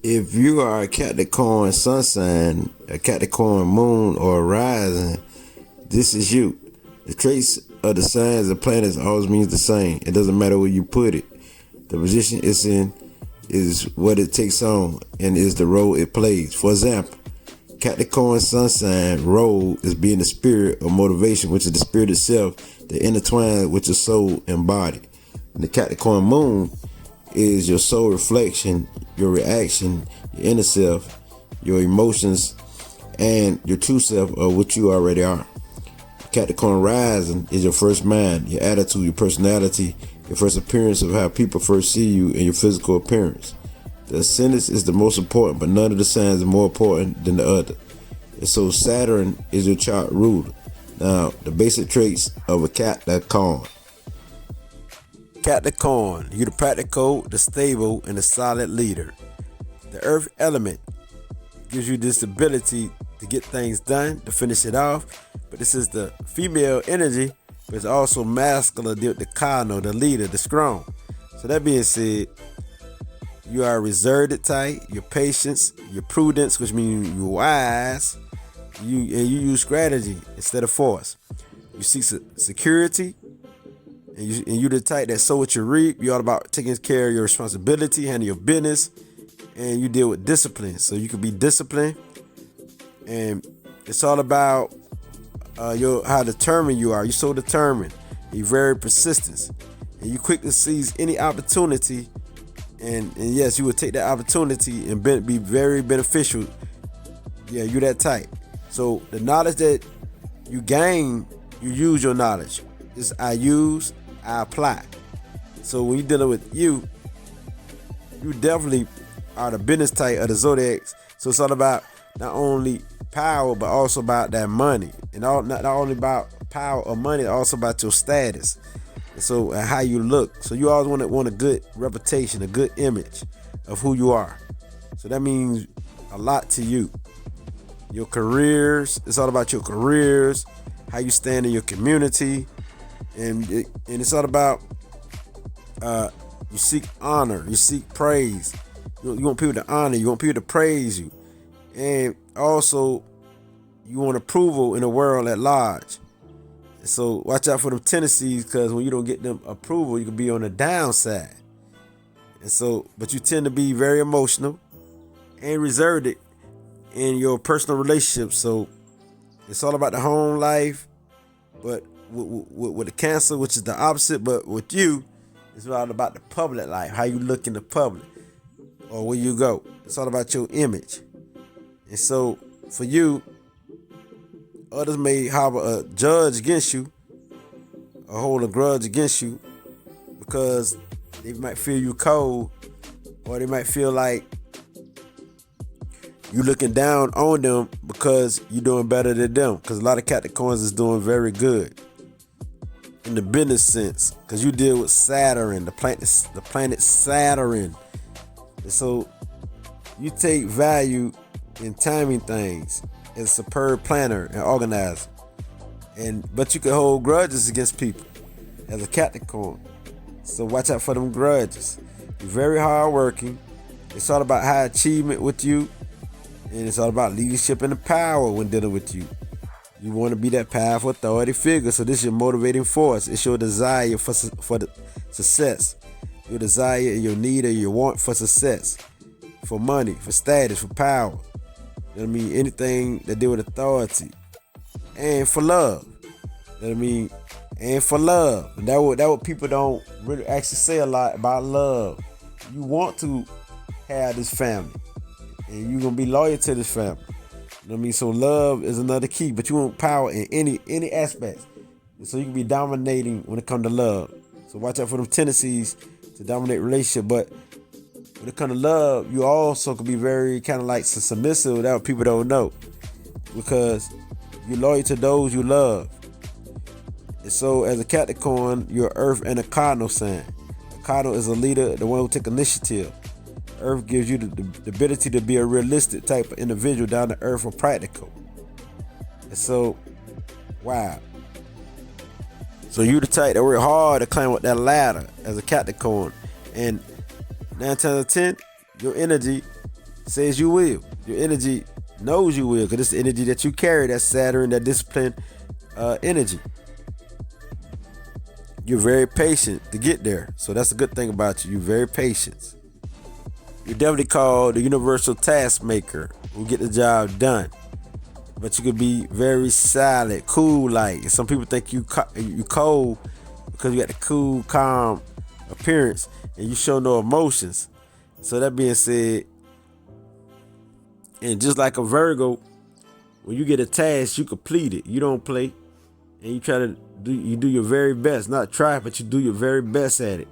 If you are a Capricorn sun sign, a Capricorn moon, or a rising, this is you. The traits of the signs and planets always means the same. It doesn't matter where you put it. The position it's in is what it takes on and is the role it plays. For example, Capricorn sun sign role is being the spirit of motivation, which is the spirit itself that intertwines with your soul and body. And the Capricorn moon is your soul reflection, your reaction, your inner self, your emotions, and your true self of what you already are. Capricorn rising is your first mind, your attitude, your personality, your first appearance of how people first see you, and your physical appearance. The ascendant is the most important, but none of the signs are more important than the other. And so Saturn is your chart ruler. Now, the basic traits of a Capricorn. Capricorn, you're the practical, the stable, and the solid leader. The earth element gives you this ability to get things done, to finish it off. But this is the female energy, but it's also masculine, the cardinal, the leader, the strong. So that being said, you are reserved type, your patience, your prudence, which means you're wise, you use strategy instead of force. You seek security, and you the type that sow what you reap. You're all about taking care of your responsibility, handle your business, and you deal with discipline. So you can be disciplined, and it's all about how determined you are. You're so determined. You're very persistent, and you quickly seize any opportunity. And yes, you will take that opportunity and be very beneficial. Yeah, you're that type. So the knowledge that you gain, you use your knowledge. It's I use, I apply. So when you're dealing with you definitely are the business type of the zodiacs. So it's all about not only power, but also about that money. And not only about power or money, also about your status. And so how you look. So you always want a good reputation, a good image of who you are. So that means a lot to you. Your careers, it's all about your careers, how you stand in your community, and it's all about you seek honor, you seek praise. You want people to honor you, want people to praise you, and also you want approval in the world at large. So watch out for them tendencies, because when you don't get them approval, you can be on the downside. And so, but you tend to be very emotional and reserved in your personal relationships. So it's all about the home life, but with the Cancer, which is the opposite, but with you, it's all about the public life, how you look in the public or where you go. It's all about your image. And so for you, others may harbor a judge against you, or hold a grudge against you, because they might feel you cold, or they might feel like you looking down on them because you're doing better than them. Because a lot of Capricorns is doing very good in the business sense, because you deal with Saturn, the planet Saturn. And so you take value in timing things as a superb planner and organizer. But you can hold grudges against people as a Capricorn. So watch out for them grudges. You're very hardworking. It's all about high achievement with you. And it's all about leadership and the power when dealing with you. You want to be that powerful authority figure. So this is your motivating force. It's your desire for the success. Your desire and your need or your want for success. For money, for status, for power. You know what I mean? Anything that deal with authority. And for love. You know what I mean? And for love. And that what people don't really actually say a lot about love. You want to have this family. And you're going to be loyal to this family. You know what I mean? So love is another key. But you want power in any aspect. So you can be dominating when it comes to love. So watch out for them tendencies to dominate relationship. But when it comes to love, you also can be very kind of like submissive without people don't know. Because you're loyal to those you love. And so as a Capricorn, you're Earth and a Cardinal sign. A Cardinal is a leader, the one who takes initiative. Earth gives you the ability to be a realistic type of individual, down to earth or practical. And so, wow. So you the type that work hard to climb up that ladder as a Capricorn. And 9 times out of 10, your energy says you will. Your energy knows you will, because it's the energy that you carry. That Saturn, that discipline energy. You're very patient to get there. So that's a good thing about you. You're very patient. You're definitely called the universal task maker who get the job done. But you could be very silent, cool like. Some people think you cold because you got the cool, calm appearance and you show no emotions. So that being said, and just like a Virgo, when you get a task, you complete it. You don't play, and you try to do your very best. Not try, but you do your very best at it.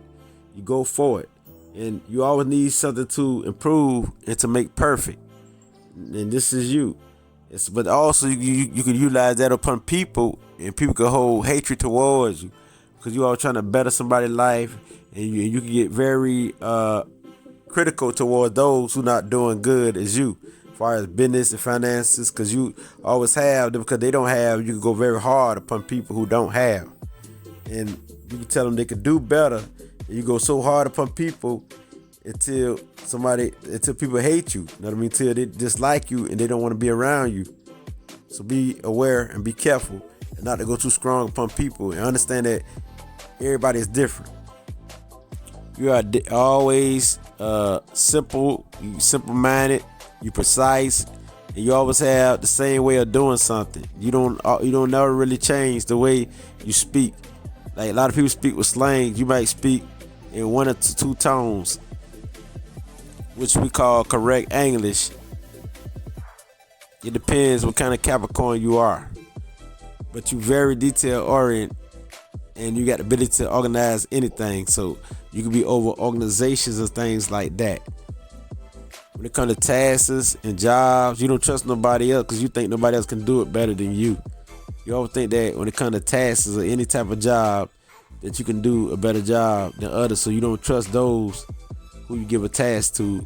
You go for it, and you always need something to improve and to make perfect. And this is you. But also you can utilize that upon people, and people can hold hatred towards you because you are trying to better somebody's life, and you can get very critical towards those who not doing good as you, as far as business and finances, because you always have them. Because they don't have, you can go very hard upon people who don't have, and you can tell them they can do better. And you go so hard upon people until people hate you. You know what I mean? Until they dislike you and they don't want to be around you. So be aware and be careful, and not to go too strong upon people, and understand that everybody is different. You are always simple-minded, you precise, and you always have the same way of doing something. You don't never really change the way you speak. Like a lot of people speak with slang. You might speak in one or two tones, which we call correct English. It depends what kind of Capricorn you are, but you very detail oriented, and you got the ability to organize anything. So you can be over organizations and things like that. When it comes to tasks and jobs, you don't trust nobody else because you think nobody else can do it better than you. You always think that when it comes to tasks or any type of job, that you can do a better job than others. So you don't trust those who you give a task to,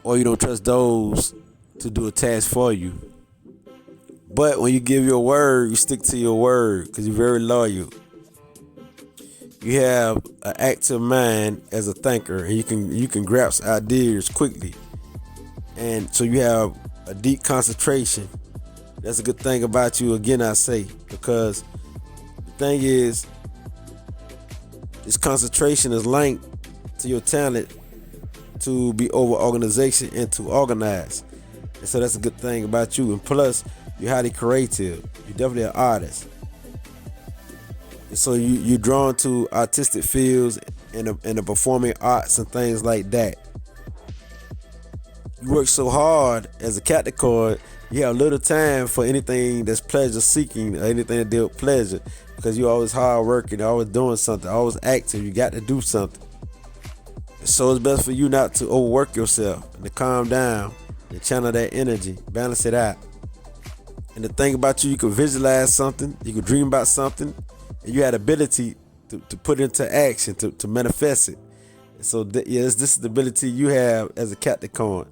or you don't trust those to do a task for you. But when you give your word, you stick to your word because you're very loyal. You have an active mind as a thinker, and you can grasp ideas quickly, and so you have a deep concentration. That's a good thing about you, again I say, because the thing is, this concentration is linked to your talent to be over organization and to organize. And so that's a good thing about you. And plus, you're highly creative. You're definitely an artist. And so you're drawn to artistic fields and the performing arts and things like that. You work so hard as a Capricorn, you have little time for anything that's pleasure seeking or anything that deals with pleasure, because you're always hard working, always doing something, always active. You got to do something. So it's best for you not to overwork yourself and to calm down and channel that energy, balance it out. And the thing about you can visualize something, you can dream about something, and you had ability to put it into action, to manifest it. And so yes, this is the ability you have as a Capricorn.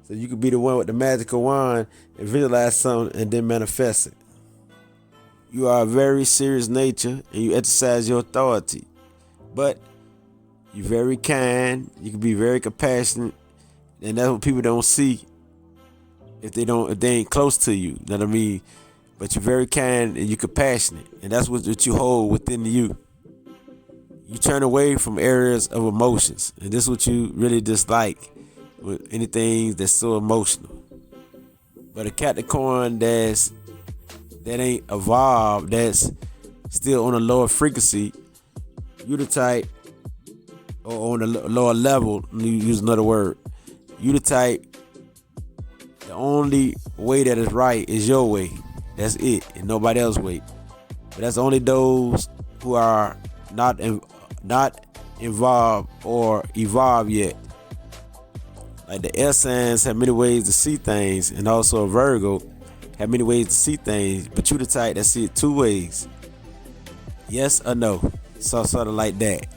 So you could be the one with the magical wand and visualize something and then manifest it. You are a very serious nature and you exercise your authority. But you're very kind, you can be very compassionate, and that's what people don't see if they ain't close to you. You know what I mean? But you're very kind and you're compassionate, and that's what you hold within you. You turn away from areas of emotions, and this is what you really dislike with anything that's so emotional. But a Capricorn that ain't evolved, that's still on a lower frequency, you the type, or on a lower level, use another word, you the type, the only way that is right is your way. That's it, and nobody else's way. But that's only those who are not involved or evolved yet. Like the air signs have many ways to see things, and also a Virgo have many ways to see things, but you the type that see it two ways. Yes or no. So sort of like that.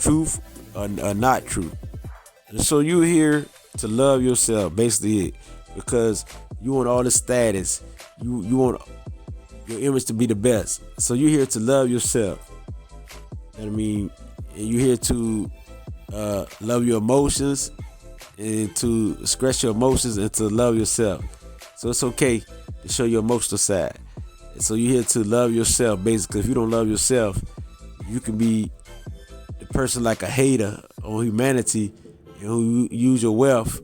Truth or not truth. And so you're here to love yourself, basically it. Because you want all the status. You want your image to be the best. So you're here to love yourself. You know what I mean? And you're here to love your emotions and to express your emotions and to love yourself. So it's okay to show your emotional side. And so you're here to love yourself, basically. If you don't love yourself, you can be the person like a hater on humanity and who use your wealth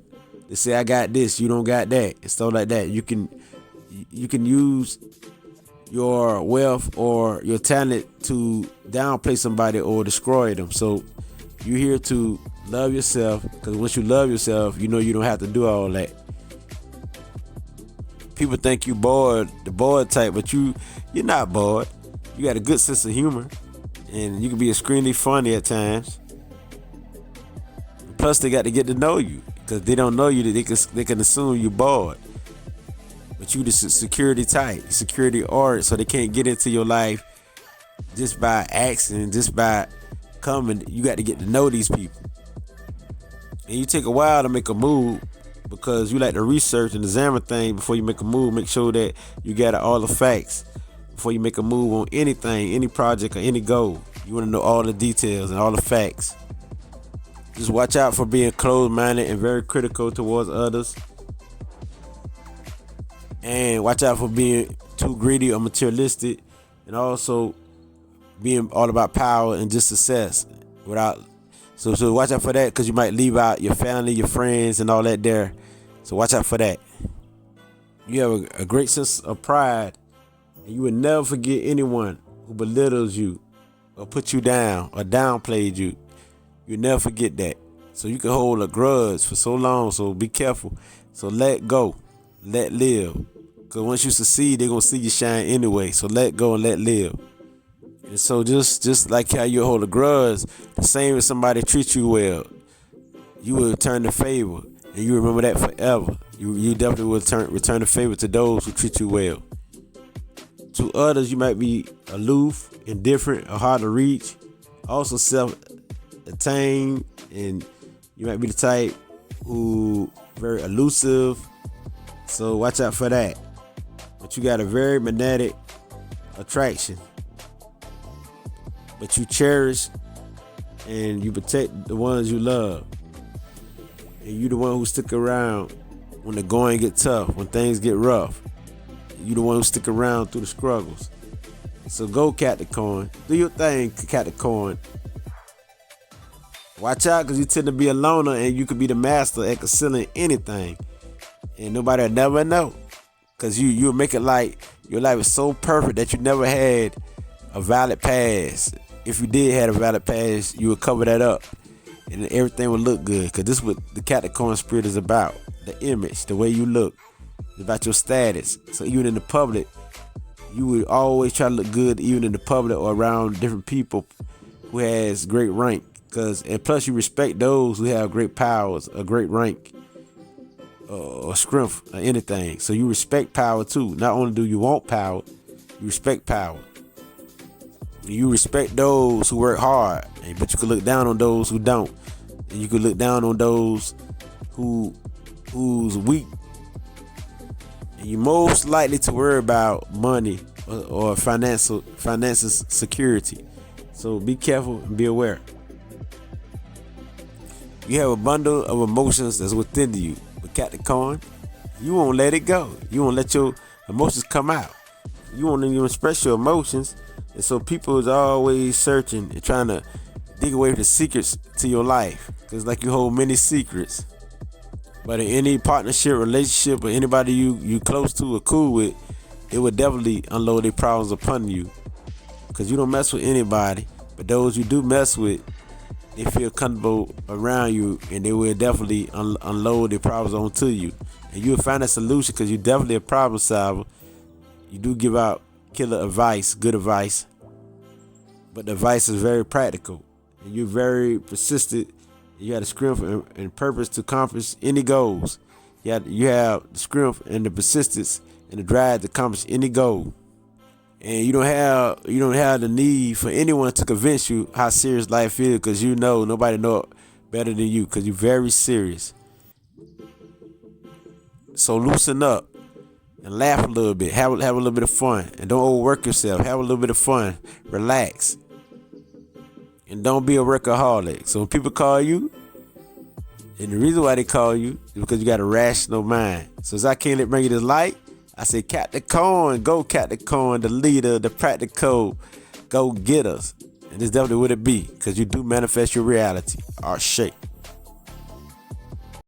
to say, I got this, you don't got that, and stuff like that. You can use your wealth or your talent to downplay somebody or destroy them. So you're here to love yourself, because once you love yourself, you know you don't have to do all that. People think you bored, the bored type, but you're not bored. You got a good sense of humor, and you can be extremely funny at times. Plus, they got to get to know you, because they don't know you, they can assume you're bored. But you the security type, security art, so they can't get into your life just by accident, just by coming. You got to get to know these people. And you take a while to make a move, because you like to research and examine things before you make a move. Make sure that you got all the facts before you make a move on anything, any project or any goal. You want to know all the details and all the facts. Just watch out for being closed-minded and very critical towards others. And watch out for being too greedy or materialistic, and also being all about power and just success without. So watch out for that, because you might leave out your family, your friends, and all that there. So watch out for that. You have a great sense of pride, and you will never forget anyone who belittles you or put you down or downplayed you. You'll never forget that. So you can hold a grudge for so long, so be careful. So let go, let live. Because once you succeed, they're going to see you shine anyway. So let go and let live. And so just like how you hold a grudge, the same as somebody treats you well, you will return the favor, and you remember that forever. You definitely will return the favor to those who treat you well. To others, you might be aloof, indifferent, or hard to reach, also self-attained, and you might be the type who very elusive. So watch out for that. But you got a very magnetic attraction. But you cherish and you protect the ones you love. And you the one who stick around when the going get tough, when things get rough. You the one who stick around through the struggles. So go, Capricorn. Do your thing, Capricorn. Watch out, because you tend to be a loner, and you could be the master at concealing anything. And nobody will never know. Because you'll make it like your life is so perfect that you never had a valid past. If you did have a valid past, you would cover that up, and everything would look good. Because this is what the Capricorn spirit is about. The image, the way you look. It's about your status. So even in the public, you would always try to look good, even in the public or around different people who has great rank. And plus you respect those who have great powers, a great rank, or strength, or anything. So you respect power too. Not only do you want power, you respect power. You respect those who work hard, but you can look down on those who don't. And you can look down on those who's weak. And you're most likely to worry about money or finances security. So be careful and be aware. You have a bundle of emotions that's within you. But Capricorn, you won't let it go. You won't let your emotions come out. You won't even express your emotions. And so people is always searching and trying to dig away the secrets to your life. Because like you hold many secrets. But in any partnership, relationship, or anybody you close to or cool with, it would definitely unload their problems upon you. Because you don't mess with anybody. But those you do mess with, they feel comfortable around you, and they will definitely unload their problems onto you. And you'll find a solution, because you're definitely a problem solver. You do give out killer advice, good advice, but the advice is very practical, and you're very persistent. You have the strength and purpose to accomplish any goals. You have the strength and the persistence and the drive to accomplish any goal. And you don't have the need for anyone to convince you how serious life is, because you know nobody know better than you, because you're very serious. So loosen up and laugh a little bit. Have a little bit of fun, and don't overwork yourself. Have a little bit of fun. Relax, and don't be a workaholic. So when people call you And the reason why they call you is because you got a rational mind. So as I came to bring you this light, I say Capricorn, go Capricorn, the leader, the practical, go get us. And this definitely what it be, because you do manifest your reality. Our shape.